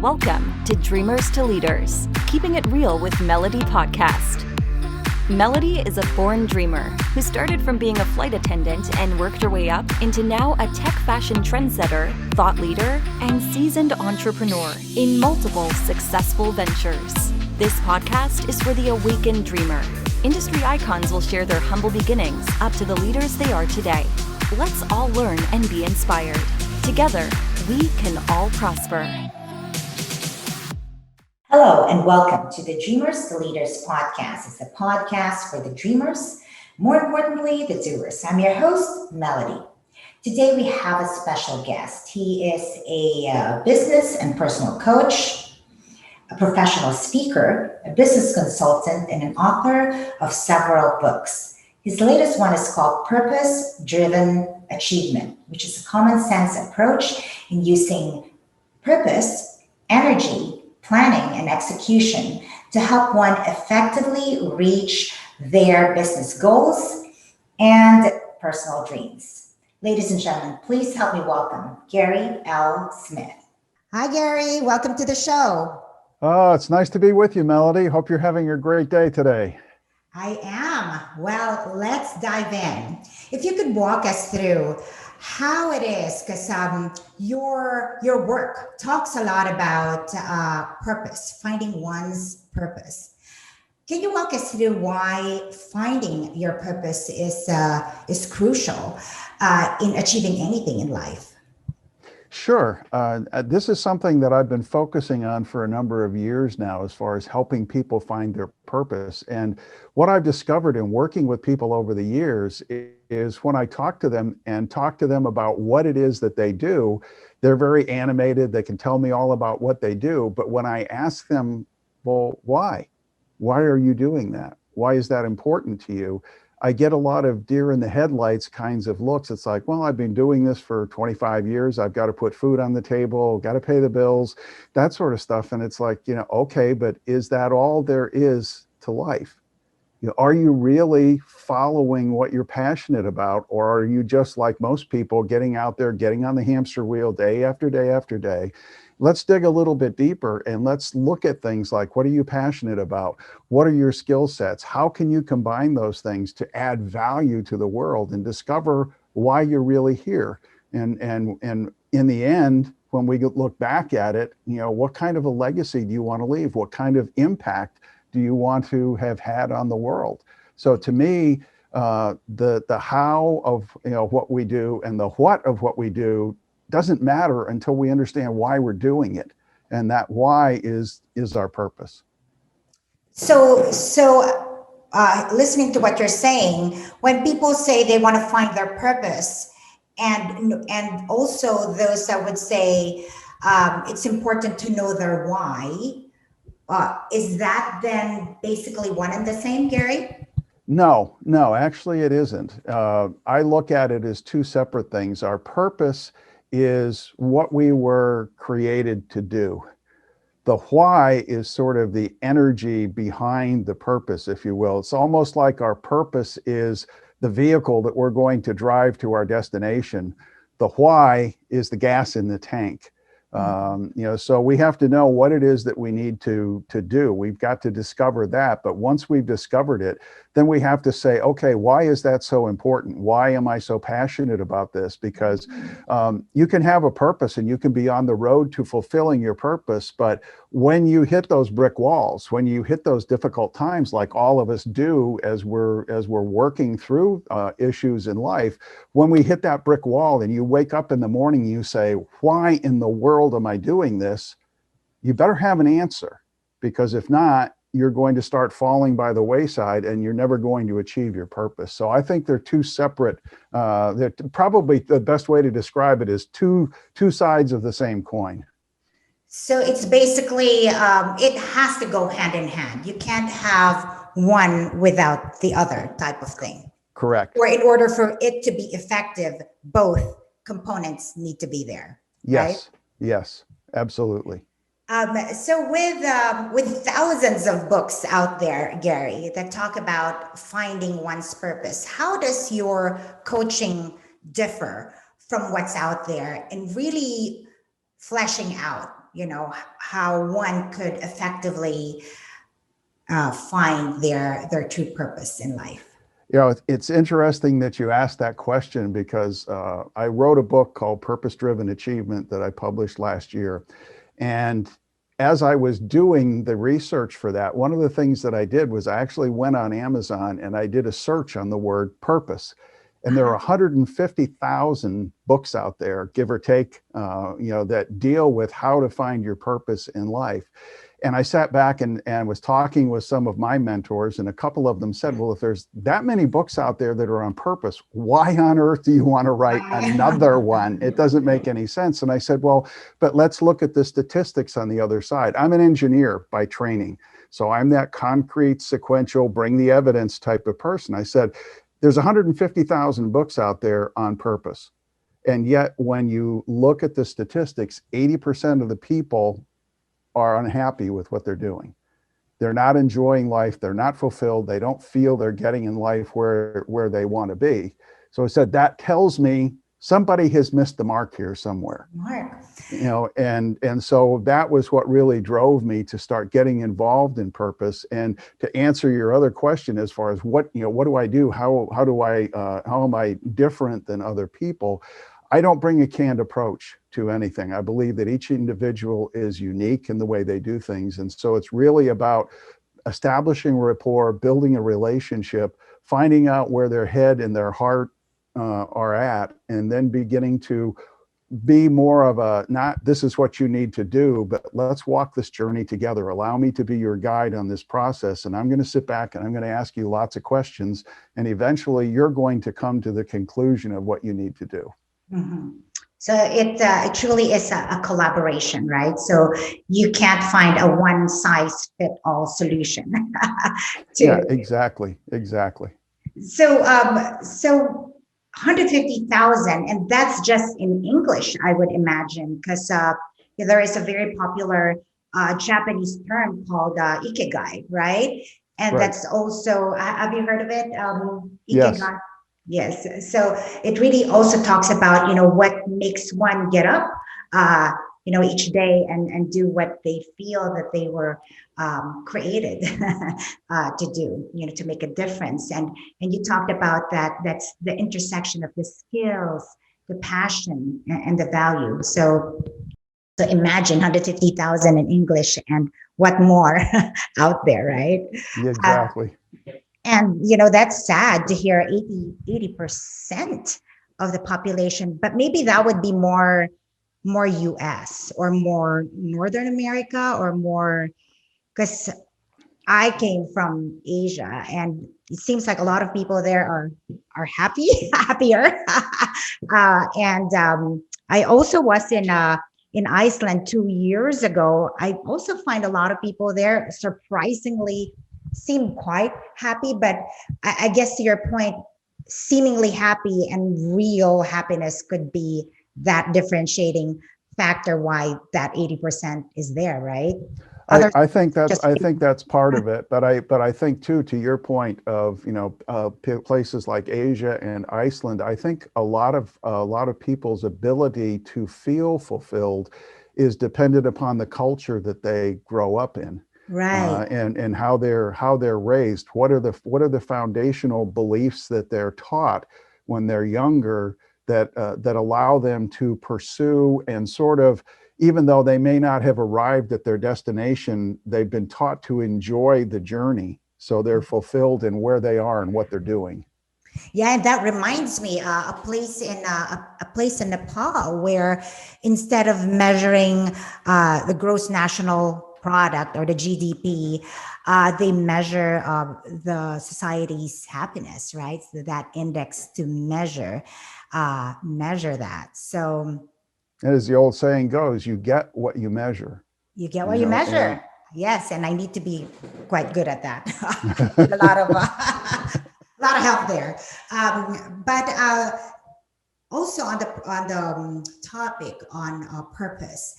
Welcome to Dreamers to Leaders, Keeping It Real with Melody podcast. Melody is a born dreamer who started from being a flight attendant and worked her way up into now a tech fashion trendsetter, thought leader, and seasoned entrepreneur in multiple successful ventures. This podcast is for the awakened dreamer. Industry icons will share their humble beginnings up to the leaders they are today. Let's all learn and be inspired. Together, we can all prosper. Hello and welcome to the Dreamers to Leaders podcast. It's a podcast for the dreamers, more importantly, the doers. I'm your host, Melody. Today we have a special guest. He is a business and personal coach, a professional speaker, a business consultant, and an author of several books. His latest one is called Purpose-Driven Achievement, which is a common sense approach in using purpose, energy, planning, and execution to help one effectively reach their business goals and personal dreams. Ladies and gentlemen, please help me welcome Gary L. Smith. Hi, Gary. Welcome to the show. Oh, it's nice to be with you, Melody. Hope you're having a great day today. I am. Well, let's dive in. If you could walk us through how it is, because your work talks a lot about purpose, finding one's purpose. Can you walk us through why finding your purpose is crucial in achieving anything in life? Sure. This is something that I've been focusing on for a number of years now, as far as helping people find their purpose. And what I've discovered in working with people over the years is when I talk to them about what it is that they do, they're very animated. They can tell me all about what they do. But when I ask them, well, why? Why are you doing that? Why is that important to you? I get a lot of deer in the headlights kinds of looks. It's like, well, I've been doing this for 25 years. I've got to put food on the table, got to pay the bills, that sort of stuff. And it's like, okay, but is that all there is to life? Are you really following what you're passionate about? Or are you just like most people getting out there, getting on the hamster wheel day after day after day? Let's dig a little bit deeper and let's look at things like, what are you passionate about? What are your skill sets? How can you combine those things to add value to the world and discover why you're really here? And in the end, when we look back at it, what kind of a legacy do you want to leave? What kind of impact do you want to have had on the world? So to me, the how of what we do and the what of what we do doesn't matter until we understand why we're doing it. And that why is our purpose. So listening to what you're saying, when people say they want to find their purpose, and also those that would say it's important to know their why, is that then basically one and the same, Gary? No, actually it isn't. I look at it as two separate things. Our purpose is what we were created to do. The why is sort of the energy behind the purpose, if you will. It's almost like our purpose is the vehicle that we're going to drive to our destination. The why is the gas in the tank. So we have to know what it is that we need to do. We've got to discover that. But once we've discovered it, then we have to say, okay, why is that so important? Why am I so passionate about this? Because you can have a purpose and you can be on the road to fulfilling your purpose. But when you hit those brick walls, when you hit those difficult times, like all of us do as we're working through issues in life, when we hit that brick wall and you wake up in the morning, you say, why in the world am I doing this? You better have an answer, because if not, you're going to start falling by the wayside and you're never going to achieve your purpose. So I think they're two separate, they're probably the best way to describe it is two sides of the same coin. So it's basically, it has to go hand in hand. You can't have one without the other type of thing. Correct. Or in order for it to be effective, both components need to be there. Yes. Right? Yes, absolutely. So with thousands of books out there, Gary, that talk about finding one's purpose, how does your coaching differ from what's out there and really fleshing out, how one could effectively find their true purpose in life? It's interesting that you asked that question because I wrote a book called Purpose Driven Achievement that I published last year. And as I was doing the research for that, one of the things that I did was I actually went on Amazon and I did a search on the word purpose. And there are 150,000 books out there, give or take, that deal with how to find your purpose in life. And I sat back and was talking with some of my mentors, and a couple of them said, well, if there's that many books out there that are on purpose, why on earth do you want to write another one? It doesn't make any sense. And I said, well, but let's look at the statistics on the other side. I'm an engineer by training. So I'm that concrete, sequential, bring the evidence type of person. I said, there's 150,000 books out there on purpose. And yet when you look at the statistics, 80% of the people are unhappy with what they're doing. They're not enjoying life. They're not fulfilled. They don't feel they're getting in life where they want to be. So I said, that tells me somebody has missed the mark here somewhere. Mark. And so that was what really drove me to start getting involved in purpose. And to answer your other question, as far as what do I do? How am I different than other people? I don't bring a canned approach to anything. I believe that each individual is unique in the way they do things. And so it's really about establishing rapport, building a relationship, finding out where their head and their heart are at, and then beginning to be more of a, not this is what you need to do, but let's walk this journey together. Allow me to be your guide on this process. And I'm going to sit back and I'm going to ask you lots of questions. And eventually you're going to come to the conclusion of what you need to do. Mm-hmm. So it truly is a collaboration, right? So you can't find a one size fit all solution. Yeah, exactly. So 150,000, and that's just in English, I would imagine, because there is a very popular Japanese term called ikigai, right? And right. That's also, have you heard of it? Ikigai. Yes. Yes. So it really also talks about, what makes one get up, each day and do what they feel that they were created to do, to make a difference. And you talked about that's the intersection of the skills, the passion, and the value. So imagine 150,000 in English and what more out there, right? Yeah, exactly. And, that's sad to hear 80% of the population, but maybe that would be more US or more Northern America or more, because I came from Asia and it seems like a lot of people there are happier. I also was in Iceland 2 years ago. I also find a lot of people there surprisingly seem quite happy, but I guess to your point, seemingly happy and real happiness could be that differentiating factor why that 80% is there, right? I think that's part of it, but I think too, to your point of places like Asia and Iceland, I think a lot of people's ability to feel fulfilled is dependent upon the culture that they grow up in. Right. And how they're raised. What are the foundational beliefs that they're taught when they're younger that allow them to pursue and sort of, even though they may not have arrived at their destination, they've been taught to enjoy the journey, so they're fulfilled in where they are and what they're doing. Yeah, and that reminds me a place in Nepal where instead of measuring the gross national product or the GDP, they measure the society's happiness, right? So that index to measure that. So, as the old saying goes, you get what you measure. You get what you measure. Yes, and I need to be quite good at that. a lot of help there. But also on the topic on purpose.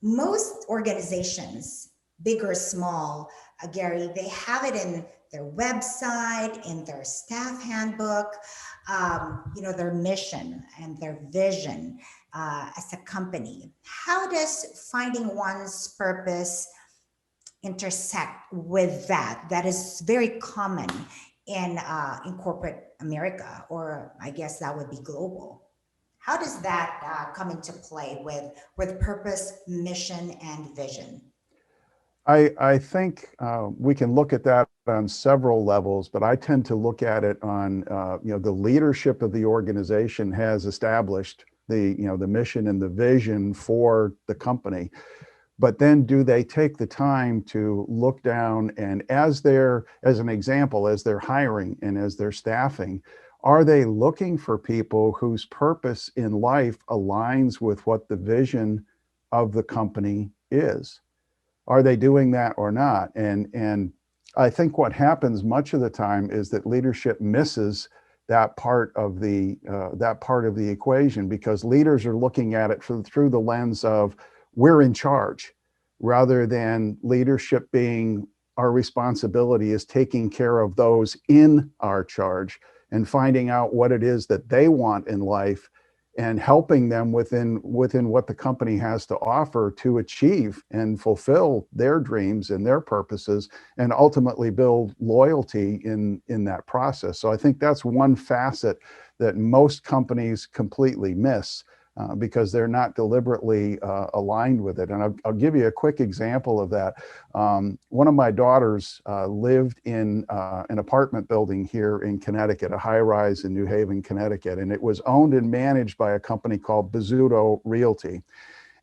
Most organizations, big or small, Gary, they have it in their website, in their staff handbook, their mission and their vision. as a company. How does finding one's purpose intersect with that? That is very common in corporate America, or I guess that would be global. How does that come into play with purpose, mission, and vision? I think we can look at that on several levels, but I tend to look at it on, the leadership of the organization has established the mission and the vision for the company. But then do they take the time to look down and as an example, as they're hiring and as they're staffing, are they looking for people whose purpose in life aligns with what the vision of the company is? Are they doing that or not? And I think what happens much of the time is that leadership misses that part of the equation, because leaders are looking at it through the lens of we're in charge, rather than leadership being our responsibility is taking care of those in our charge and finding out what it is that they want in life and helping them within what the company has to offer to achieve and fulfill their dreams and their purposes, and ultimately build loyalty in that process. So I think that's one facet that most companies completely miss, because they're not deliberately aligned with it. And I'll give you a quick example of that. One of my daughters lived in an apartment building here in Connecticut, a high-rise in New Haven, Connecticut, and it was owned and managed by a company called Bizzuto Realty.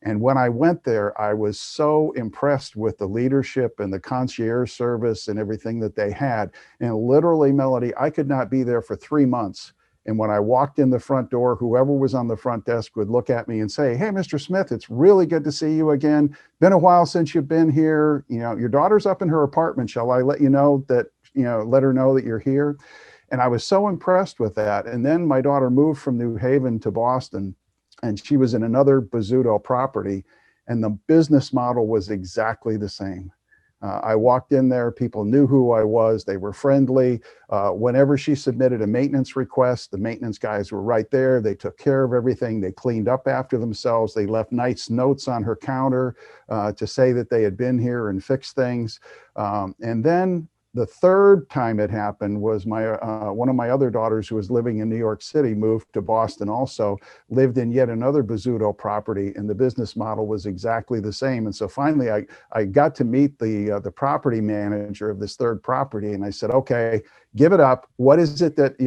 And when I went there, I was so impressed with the leadership and the concierge service and everything that they had. And literally, Melody, I could not be there for 3 months. And when I walked in the front door, whoever was on the front desk would look at me and say, "Hey, Mr. Smith, it's really good to see you again. Been a while since you've been here. Your daughter's up in her apartment. Shall I let you know that, let her know that you're here?" And I was so impressed with that. And then my daughter moved from New Haven to Boston, and she was in another Bizzuto property, and the business model was exactly the same. I walked in there, people knew who I was, they were friendly. Whenever she submitted a maintenance request, the maintenance guys were right there. They took care of everything. They cleaned up after themselves. They left nice notes on her counter to say that they had been here and fixed things. And then the third time it happened was one of my other daughters, who was living in New York City, moved to Boston also, lived in yet another Bizzuto property, and the business model was exactly the same. And so finally I got to meet the property manager of this third property, and I said, "Okay, give it up. What is it that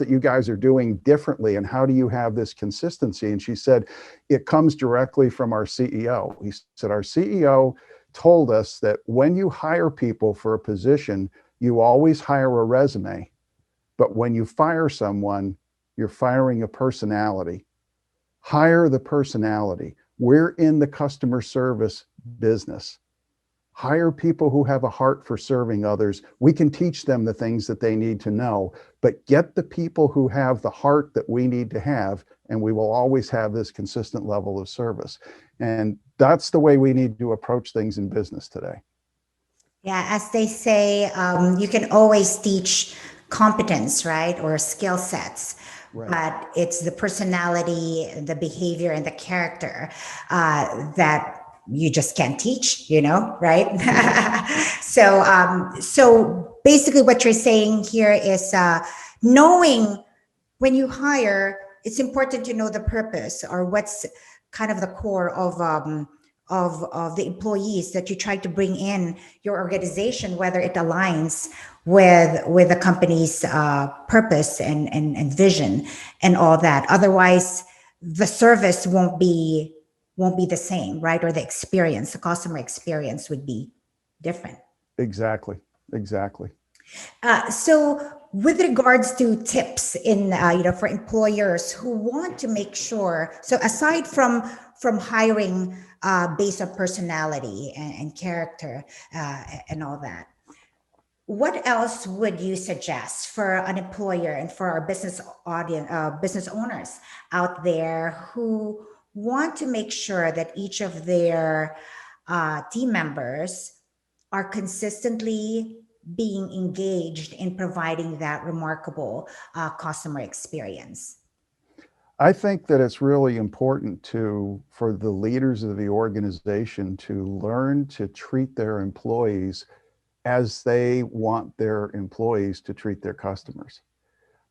you guys are doing differently, and how do you have this consistency?" And she said, "It comes directly from our CEO." He said, "Our CEO told us that when you hire people for a position, you always hire a resume, but when you fire someone, you're firing a personality. Hire the personality. We're in the customer service business. Hire people who have a heart for serving others. We can teach them the things that they need to know, but get the people who have the heart that we need to have, and we will always have this consistent level of service." And that's the way we need to approach things in business today. Yeah, as they say, you can always teach competence, right, or skill sets. Right. But it's the personality, the behavior, and the character that you just can't teach, right? So basically, what you're saying here is knowing when you hire, it's important to know the purpose, or what's kind of the core of the employees that you try to bring in your organization, whether it aligns with the company's purpose and vision and all that. Otherwise, the service won't be the same, right? Or the customer experience would be different. Exactly. So with regards to tips for employers who want to make sure, so aside from hiring based on personality and character and all that, what else would you suggest for an employer and for our business audience, business owners out there who want to make sure that each of their team members are consistently being engaged in providing that remarkable customer experience? I think that it's really important for the leaders of the organization to learn to treat their employees as they want their employees to treat their customers.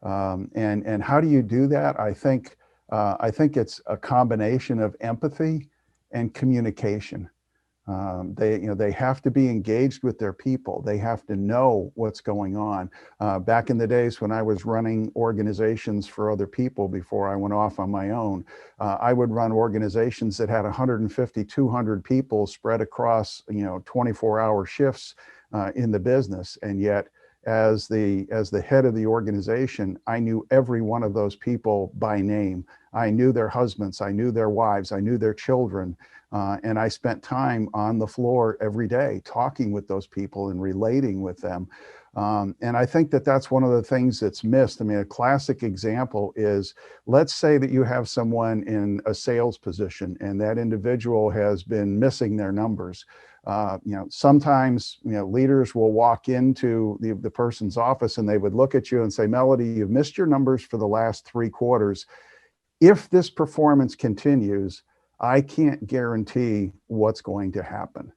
And how do you do that? I think it's a combination of empathy and communication. They have to be engaged with their people. They have to know what's going on. Back in the days when I was running organizations for other people before I went off on my own, I would run organizations that had 150, 200 people spread across 24-hour shifts in the business. And yet, as the head of the organization, I knew every one of those people by name. I knew their husbands, I knew their wives, I knew their children. And I spent time on the floor every day talking with those people and relating with them. And I think that that's one of the things that's missed. I mean, a classic example is, let's say that you have someone in a sales position and that individual has been missing their numbers. Sometimes, leaders will walk into the person's office and they would look at you and say, Melody, you've missed your numbers for the last 3 quarters. If this performance continues, I can't guarantee what's going to happen.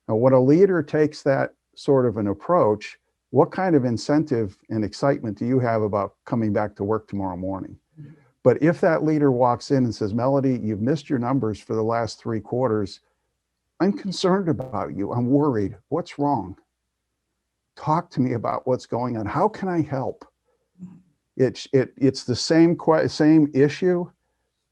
Now, when a leader takes that sort of an approach, what kind of incentive and excitement do you have about coming back to work tomorrow morning? But if that leader walks in and says, Melody, you've missed your numbers for the last 3 quarters, I'm concerned about you. I'm worried. What's wrong? Talk to me about what's going on. How can I help? It's the same issue,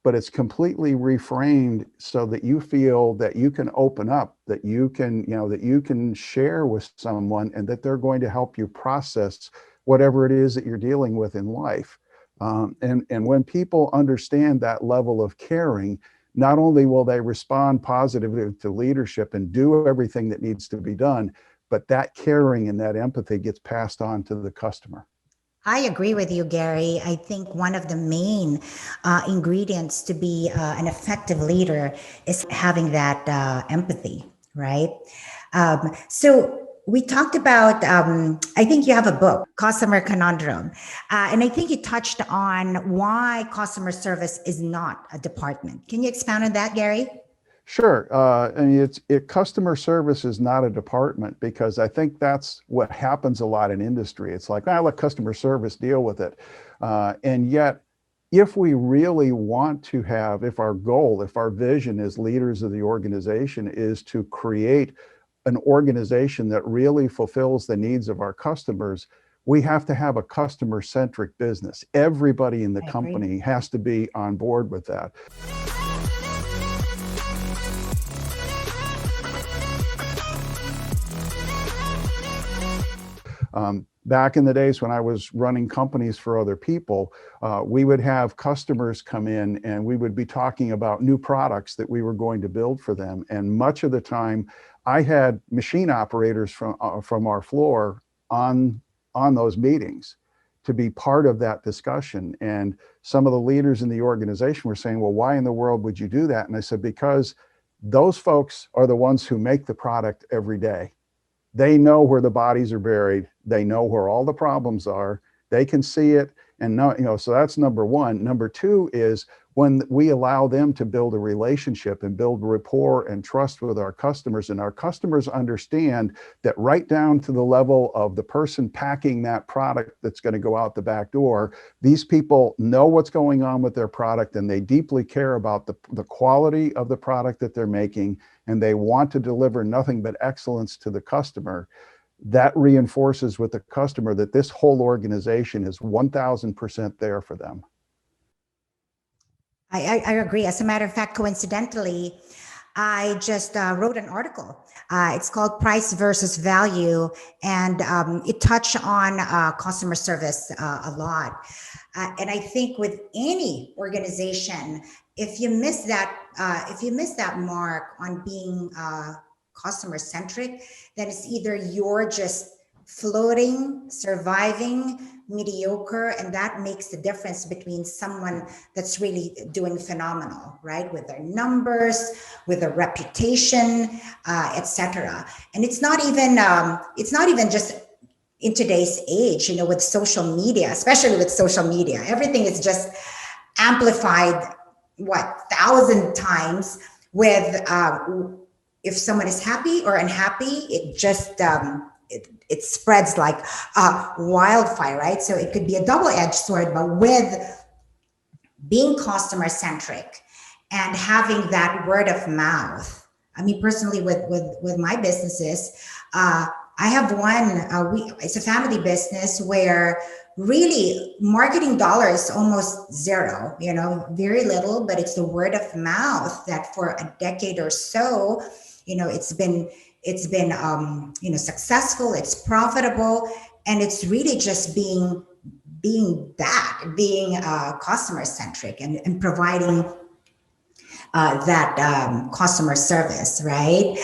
but it's completely reframed so that you feel that you can open up, that you can share with someone, and that they're going to help you process whatever it is that you're dealing with in life. And when people understand that level of caring, not only will they respond positively to leadership and do everything that needs to be done, but that caring and that empathy gets passed on to the customer. I agree with you, Gary. I think one of the main ingredients to be an effective leader is having that empathy, right? So we talked about, I think you have a book, Customer Conundrum. And I think you touched on why customer service is not a department. Can you expound on that, Gary? Sure. I mean, customer service is not a department, because I think that's what happens a lot in industry. It's like, let customer service deal with it. And yet, if we really want to have, if our vision as leaders of the organization is to create an organization that really fulfills the needs of our customers, we have to have a customer-centric business. Everybody in the company has to be on board with that. Back in the days when I was running companies for other people, we would have customers come in and we would be talking about new products that we were going to build for them. And much of the time, I had machine operators from our floor on those meetings to be part of that discussion. And some of the leaders in the organization were saying, well, why in the world would you do that? And I said, because those folks are the ones who make the product every day. They know where the bodies are buried. They know where all the problems are. They can see it. And so that's number one. Number two is when we allow them to build a relationship and build rapport and trust with our customers, and our customers understand that right down to the level of the person packing that product that's going to go out the back door, these people know what's going on with their product, and they deeply care about the quality of the product that they're making, and they want to deliver nothing but excellence to the customer. That reinforces with the customer that this whole organization is 1000% there for them. I agree. As a matter of fact, coincidentally, I just wrote an article. It's called Price versus Value, and it touched on customer service a lot. And I think with any organization, if you miss that mark on being customer centric, then it's either you're just floating, surviving, mediocre, and that makes the difference between someone that's really doing phenomenal, right? With their numbers, with their reputation, etc. And it's not even just in today's age, with social media, especially with social media, everything is just amplified 1,000 times with if someone is happy or unhappy, it just it spreads like wildfire, right? So it could be a double-edged sword, but with being customer centric and having that word of mouth. I mean, personally, with my businesses, I have one. It's a family business where really marketing dollars almost zero. You know, very little. But it's the word of mouth that for a decade or so, you know, it's been you know, successful. It's profitable, and it's really just being customer centric and providing that customer service, right?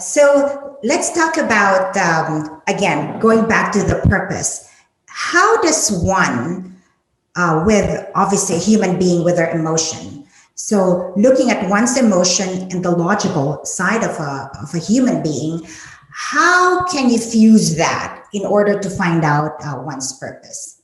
So let's talk about, again, going back to the purpose. How does one, with obviously a human being with their emotion, so looking at one's emotion and the logical side of a human being, how can you fuse that in order to find out one's purpose?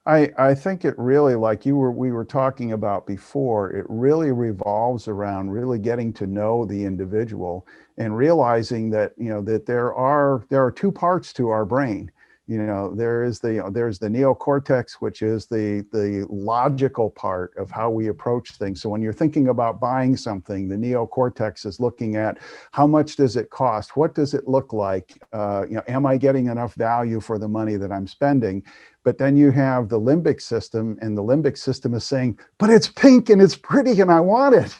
I think it really, like we were talking about before, it really revolves around really getting to know the individual and realizing that, you know, that there are two parts to our brain. You know, there's the neocortex, which is the logical part of how we approach things. So when you're thinking about buying something, the neocortex is looking at how much does it cost? What does it look like? You know, am I getting enough value for the money that I'm spending? But then you have the limbic system, and the limbic system is saying, but it's pink and it's pretty and I want it.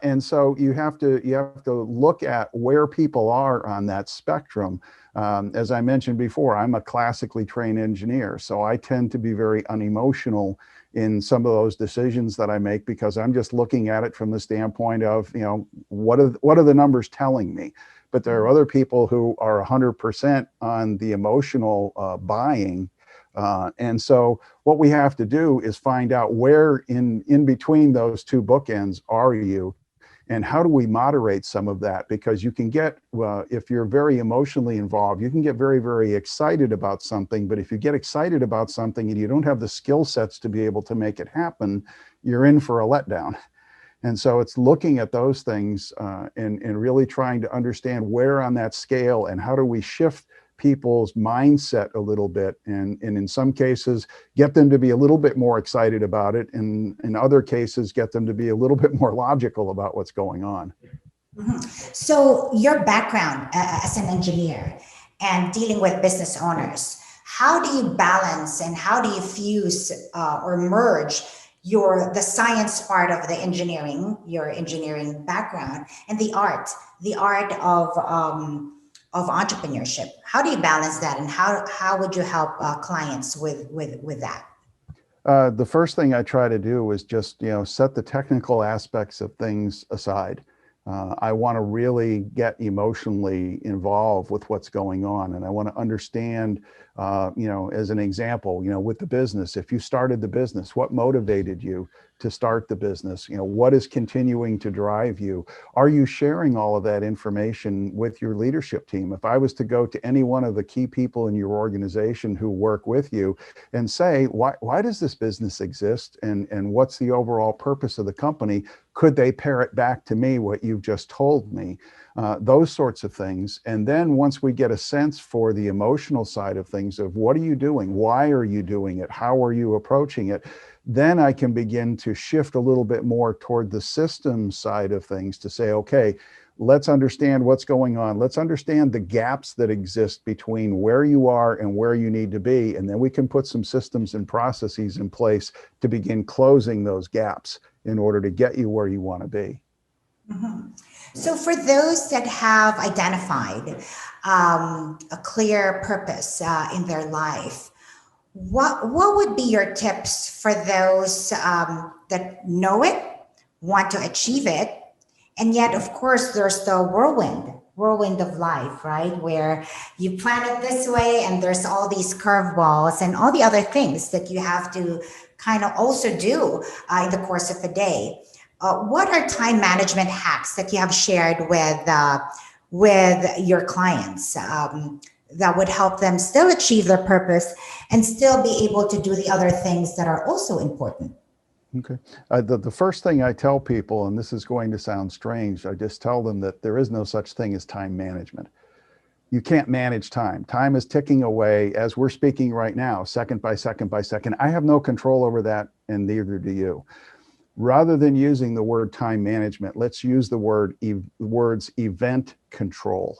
And so you have to look at where people are on that spectrum. As I mentioned before, I'm a classically trained engineer, so I tend to be very unemotional in some of those decisions that I make, because I'm just looking at it from the standpoint of, you know, what are the numbers telling me? But there are other people who are 100% on the emotional buying. And so what we have to do is find out where in between those two bookends are you, and how do we moderate some of that? Because you can get, if you're very emotionally involved, you can get very, very excited about something. But if you get excited about something and you don't have the skill sets to be able to make it happen, you're in for a letdown. And so it's looking at those things and really trying to understand where on that scale and how do we shift people's mindset a little bit, and in some cases get them to be a little bit more excited about it, and in other cases get them to be a little bit more logical about what's going on. Mm-hmm. So your background as an engineer and dealing with business owners, how do you balance and how do you fuse or merge the science part of the engineering, your engineering background, and the art of entrepreneurship? How do you balance that, and how would you help clients with that? The first thing I try to do is just, you know, set the technical aspects of things aside. I want to really get emotionally involved with what's going on, and I want to understand, you know, as an example, you know, with the business, if you started the business, what motivated you to start the business? You know, what is continuing to drive you? Are you sharing all of that information with your leadership team? If I was to go to any one of the key people in your organization who work with you and say, why does this business exist, and what's the overall purpose of the company? Could they parrot back to me what you've just told me? Those sorts of things. And then once we get a sense for the emotional side of things, of what are you doing? Why are you doing it? How are you approaching it? Then I can begin to shift a little bit more toward the system side of things to say, okay, let's understand what's going on. Let's understand the gaps that exist between where you are and where you need to be. And then we can put some systems and processes in place to begin closing those gaps in order to get you where you want to be. Mm-hmm. So for those that have identified a clear purpose in their life, what would be your tips for those that know it, want to achieve it, and yet, of course, there's the whirlwind of life, right? Where you plan it this way, and there's all these curveballs and all the other things that you have to kind of also do in the course of the day. What are time management hacks that you have shared with your clients that would help them still achieve their purpose and still be able to do the other things that are also important? Okay. The first thing I tell people, and this is going to sound strange, I just tell them that there is no such thing as time management. You can't manage time. Time is ticking away as we're speaking right now, second by second by second. I have no control over that, and neither do you. Rather than using the word time management, let's use the words event control.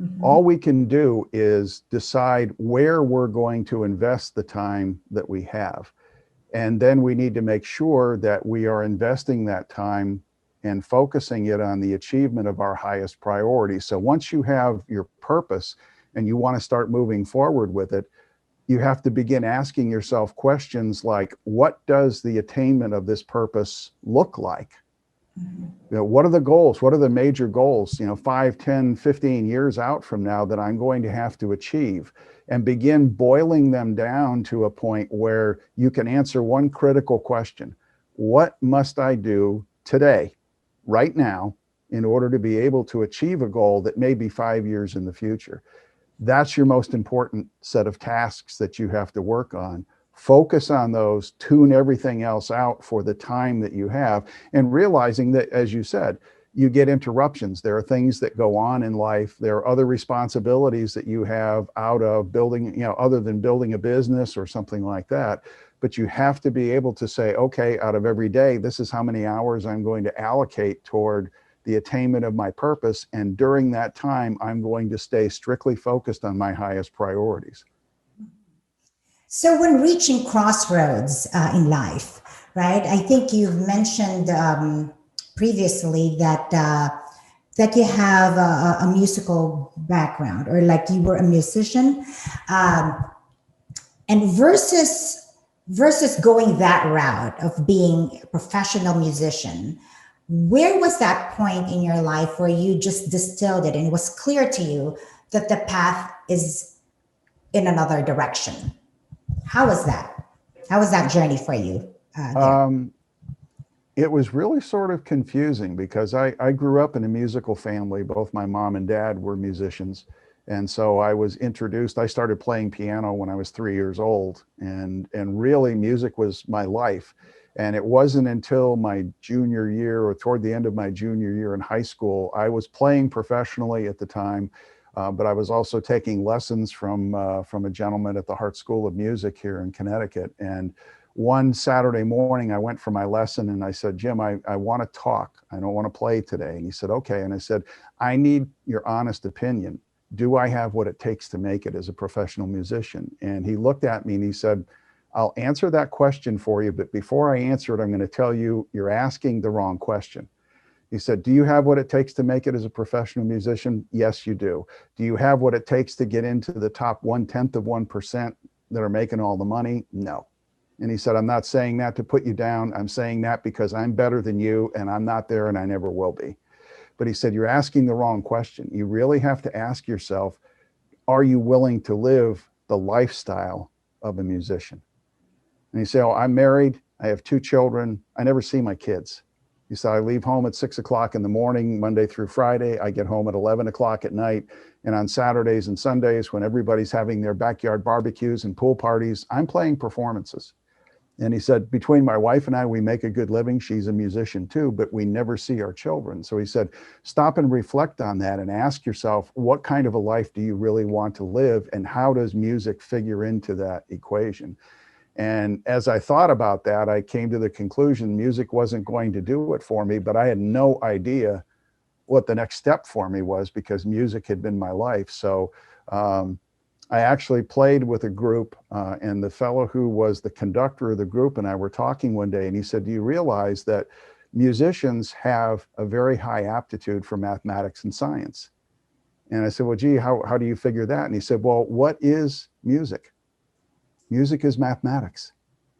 Mhm. All we can do is decide where we're going to invest the time that we have. And then we need to make sure that we are investing that time and focusing it on the achievement of our highest priorities. So once you have your purpose and you want to start moving forward with it, you have to begin asking yourself questions like, what does the attainment of this purpose look like? Mhm. What are the goals? What are the major goals, 5, 10, 15 years out from now that I'm going to have to achieve? And begin boiling them down to a point where you can answer one critical question. What must I do today, right now, in order to be able to achieve a goal that may be 5 years in the future? That's your most important set of tasks that you have to work on. Focus on those, tune everything else out for the time that you have, and realizing that, as you said, you get interruptions. There are things that go on in life. There are other responsibilities that you have out of building, other than building a business or something like that. But you have to be able to say, okay, out of every day, this is how many hours I'm going to allocate toward the attainment of my purpose. And during that time, I'm going to stay strictly focused on my highest priorities. So, when reaching crossroads in life, right? I think you've mentioned previously that you have a musical background, or like you were a musician, um, and versus going that route of being a professional musician. Where was that point in your life where you just distilled it and it was clear to you that the path is in another direction? How was that? How was that journey for you there? Um, it was really sort of confusing because I grew up in a musical family. Both my mom and dad were musicians. And so I was introduced, I started playing piano when I was 3 years old, and really music was my life. And it wasn't until my junior year, or toward the end of my junior year in high school, I was playing professionally at the time, but I was also taking lessons from a gentleman at the Hart School of Music here in Connecticut. And one Saturday morning, I went for my lesson and I said, Jim, I want to talk. I don't want to play today. And he said, okay. And I said, I need your honest opinion. Do I have what it takes to make it as a professional musician? And he looked at me and he said, I'll answer that question for you, but before I answer it, I'm going to tell you, you're asking the wrong question. He said, do you have what it takes to make it as a professional musician? Yes, you do. Do you have what it takes to get into the top 1/10% that are making all the money? No. And he said, I'm not saying that to put you down. I'm saying that because I'm better than you and I'm not there and I never will be. But he said, you're asking the wrong question. You really have to ask yourself, are you willing to live the lifestyle of a musician? And he said, oh, I'm married. I have 2 children. I never see my kids. He said, I leave home at 6 o'clock in the morning, Monday through Friday. I get home at 11 o'clock at night. And on Saturdays and Sundays, when everybody's having their backyard barbecues and pool parties, I'm playing performances. And he said, between my wife and I, we make a good living. She's a musician too, but we never see our children. So he said, stop and reflect on that and ask yourself, what kind of a life do you really want to live? And how does music figure into that equation? And as I thought about that, I came to the conclusion music wasn't going to do it for me, but I had no idea what the next step for me was because music had been my life. So I actually played with a group, and the fellow who was the conductor of the group and I were talking one day, and he said, do you realize that musicians have a very high aptitude for mathematics and science? And I said, well, gee, how do you figure that? And he said, well, what is music? Music is mathematics.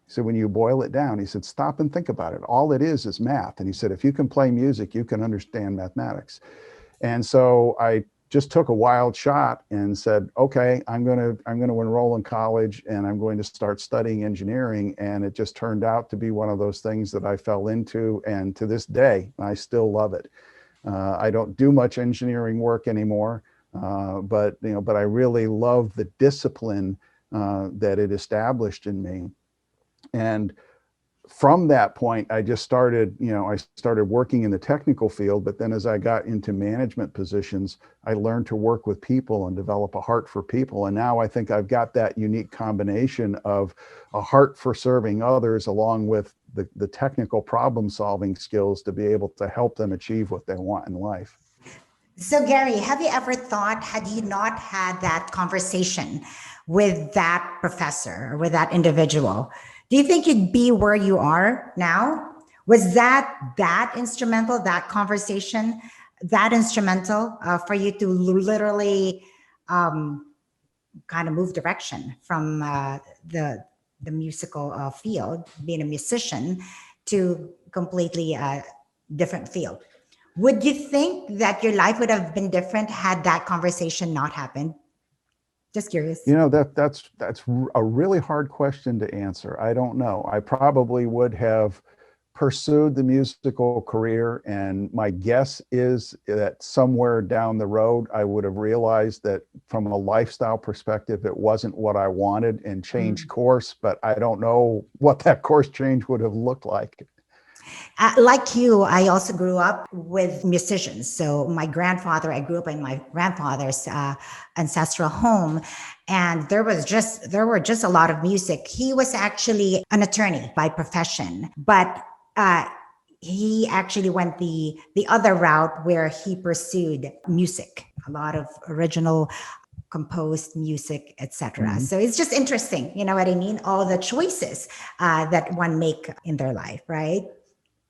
He said, when you boil it down, he said, stop and think about it. All it is math. And he said, if you can play music, you can understand mathematics. And so I just took a wild shot and said, okay, I'm going to enroll in college and I'm going to start studying engineering. And it just turned out to be one of those things that I fell into. And to this day, I still love it. I don't do much engineering work anymore, but I really love the discipline that it established in me. And from that point, I just started, I started working in the technical field, but then as I got into management positions, I learned to work with people and develop a heart for people. And now I think I've got that unique combination of a heart for serving others along with the technical problem solving skills to be able to help them achieve what they want in life. So, Gary, have you ever thought, had you not had that conversation with that professor or with that individual, do you think you'd be where you are now? Was that instrumental, that conversation, that instrumental for you to literally kind of move direction from the musical field, being a musician, to completely different field? Would you think that your life would have been different had that conversation not happened? Just curious. That's a really hard question to answer. I don't know. I probably would have pursued the musical career, and my guess is that somewhere down the road, I would have realized that from a lifestyle perspective, it wasn't what I wanted and changed course, but I don't know what that course change would have looked like. Like you, I also grew up with musicians. So I grew up in my grandfather's ancestral home, and there were just a lot of music. He was actually an attorney by profession, but he actually went the other route where he pursued music, a lot of original composed music, etc. So it's just interesting, you know what I mean? All the choices that one make in their life, right?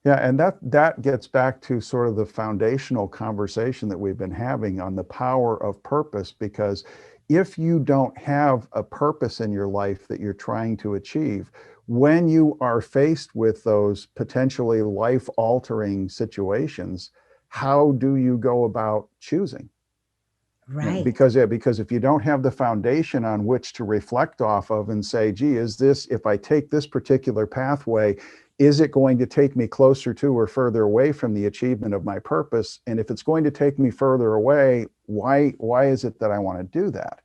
Yeah, and that gets back to sort of the foundational conversation that we've been having on the power of purpose, because if you don't have a purpose in your life that you're trying to achieve, when you are faced with those potentially life-altering situations, how do you go about choosing? Right. Because if you don't have the foundation on which to reflect off of and say, gee, if I take this particular pathway, is it going to take me closer to or further away from the achievement of my purpose? And if it's going to take me further away, why is it that I want to do that?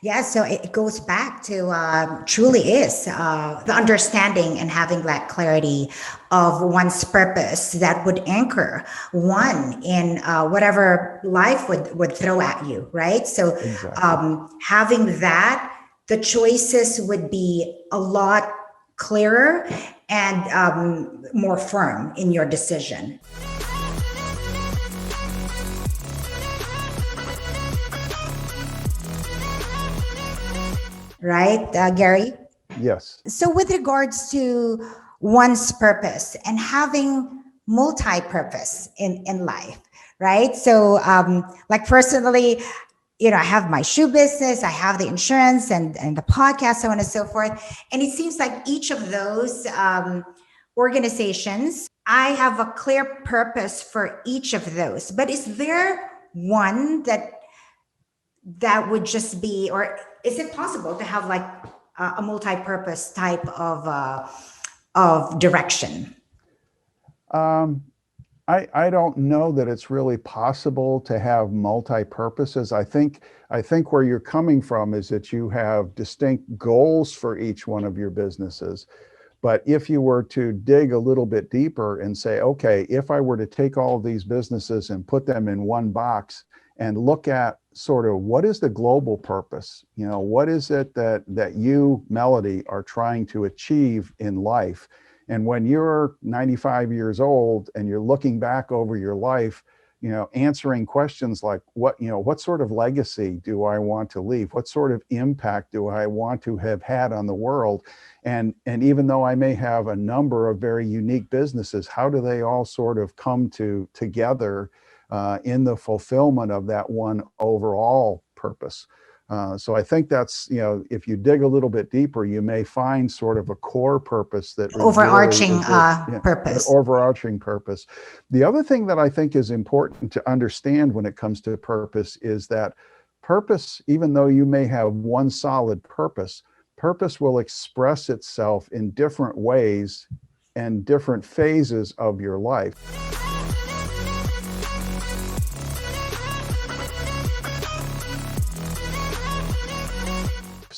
Yeah, so it goes back to truly is the understanding and having that clarity of one's purpose that would anchor one in whatever life would throw at you, right? So Exactly. Having that, the choices would be a lot clearer and more firm in your decision. Right, Gary? Yes. So with regards to one's purpose and having multi-purpose in life, right? So like personally, I have my shoe business, I have the insurance and the podcast, so on and so forth. And it seems like each of those organizations, I have a clear purpose for each of those. But is there one that would just be, or is it possible to have like a multi-purpose type of direction? I don't know that it's really possible to have multi-purposes. I think where you're coming from is that you have distinct goals for each one of your businesses. But if you were to dig a little bit deeper and say, okay, if I were to take all of these businesses and put them in one box and look at sort of what is the global purpose, what is it that you, Melody, are trying to achieve in life? And when you're 95 years old and you're looking back over your life, answering questions like what sort of legacy do I want to leave? What sort of impact do I want to have had on the world? And even though I may have a number of very unique businesses, how do they all sort of come together in the fulfillment of that one overall purpose? So I think that's, if you dig a little bit deeper, you may find sort of a core purpose that overarching purpose. Overarching purpose. The other thing that I think is important to understand when it comes to purpose is that purpose, even though you may have one solid purpose, purpose will express itself in different ways and different phases of your life.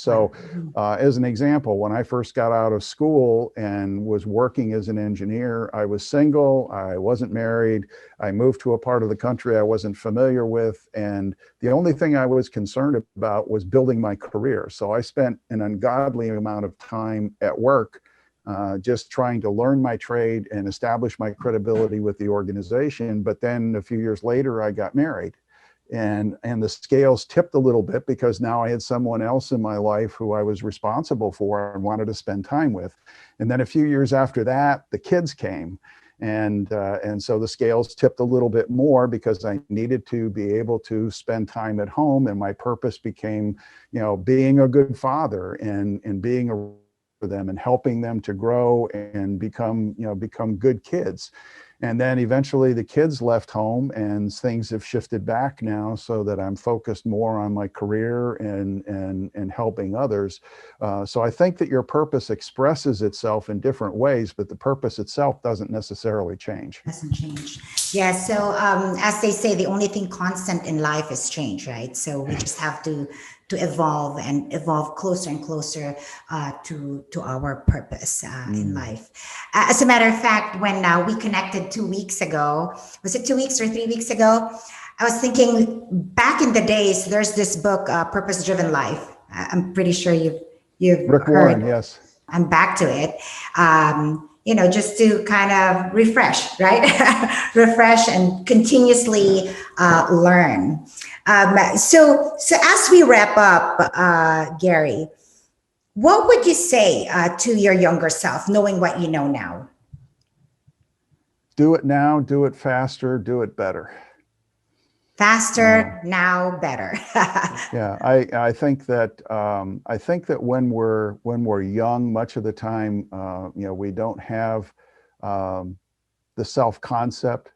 So as an example, when I first got out of school and was working as an engineer, I was single, I wasn't married, I moved to a part of the country I wasn't familiar with, and the only thing I was concerned about was building my career. So I spent an ungodly amount of time at work just trying to learn my trade and establish my credibility with the organization. But then a few years later, I got married. And the scales tipped a little bit because now I had someone else in my life who I was responsible for and wanted to spend time with. And then a few years after that, the kids came. And so the scales tipped a little bit more because I needed to be able to spend time at home. And my purpose became, being a good father and being a for them and helping them to grow and become good kids. And then eventually the kids left home and things have shifted back now so that I'm focused more on my career and helping others. So I think that your purpose expresses itself in different ways, but the purpose itself doesn't necessarily change. Doesn't change. Yeah. So as they say, the only thing constant in life is change, right? So we just have to evolve and evolve closer and closer to our purpose in life. As a matter of fact, when we connected 2 weeks ago, was it 2 weeks or 3 weeks ago? I was thinking back in the days, there's this book, Purpose Driven Life. I'm pretty sure you've Rick heard. Warren, yes. I'm back to it. Just to kind of refresh, right? Refresh and continuously learn. So as we wrap up, Gary, what would you say to your younger self, knowing what you know now? Do it now, do it faster, do it better. Faster, now, better. Yeah, I think that when we're young, much of the time, we don't have the self-concept,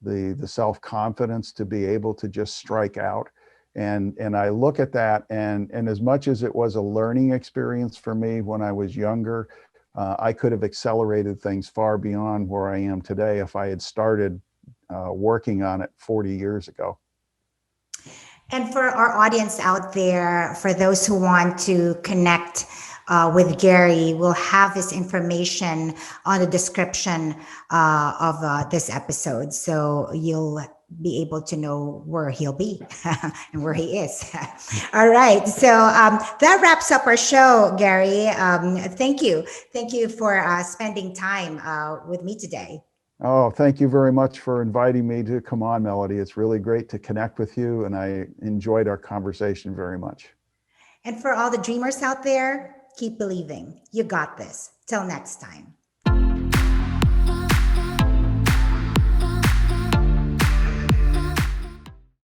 the self-confidence to be able to just strike out. And I look at that, and as much as it was a learning experience for me when I was younger, I could have accelerated things far beyond where I am today if I had started working on it 40 years ago. And for our audience out there, for those who want to connect with Gary, we'll have his information on the description of this episode. So you'll be able to know where he'll be and where he is. All right. So that wraps up our show, Gary. Thank you. Thank you for spending time with me today. Oh, thank you very much for inviting me to come on, Melody. It's really great to connect with you, and I enjoyed our conversation very much. And for all the dreamers out there, keep believing. You got this. Till next time.